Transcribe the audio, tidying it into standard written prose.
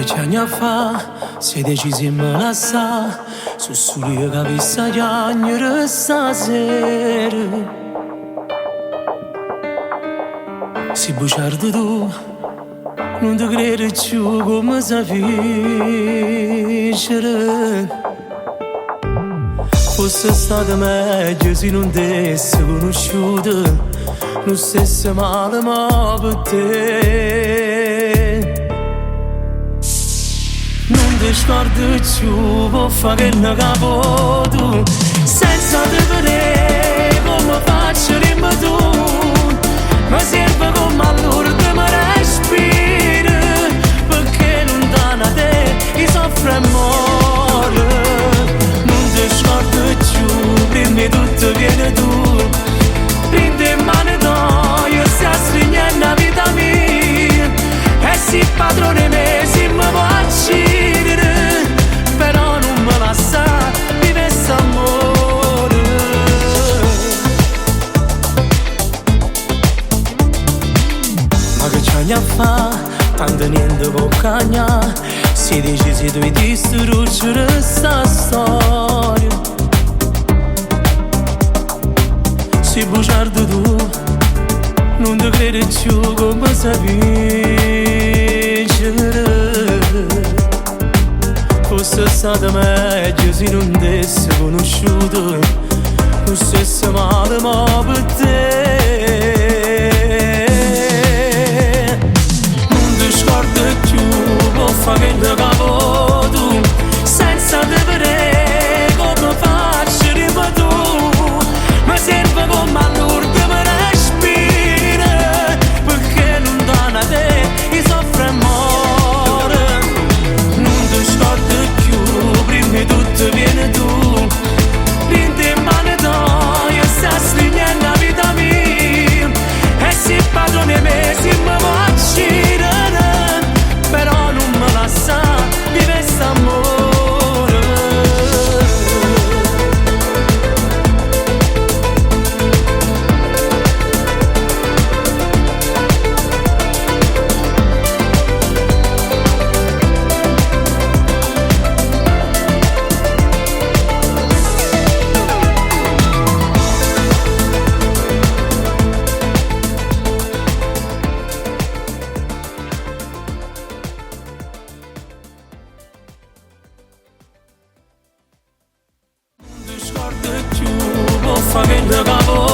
che anni fa sei decisi a me lasciare, su solo che avessi piangere stasera. Si bugiardo tu, non ti credo più come si vincere. Fosse stato meglio se non t'essi conosciuto, non stessi male ma per te. Non ti scordi più, può fare che ne capo tu, senza te vedere come faccio rimbo tu. Mi serve come allora che mi respiri, perché lontana da te io soffro e muore. Non ti scordi più, prima di tutto vieni tu, prendi in mano tu, io stai stringendo la vita mia, e si padrone me, si mi può uccidere, però non me la sa, vive s'amore. Ma che c'hai a fa, tanto niente può cagnare, si decisi tu di distruggere sta storia. Si bugiardo tu, non ti credi più come si vincere. Fosse stato meglio se non t'essi conosciuto, non stessi male ma per te. Non ti scordi più, può fare che ne capo tu, senza te vedere come faccio rimbo tu. Mi serve come allora che mi respira, perché lontana da te io soffro e muore. Non ti scordi più, prima di tutto vieni tu, prendi in mano tu, io stai stringendo la vita mia, e si padrone me, si mi può uccidere, però non me la sa, vive st'amore. Non ti scordi più, può fare che ne capo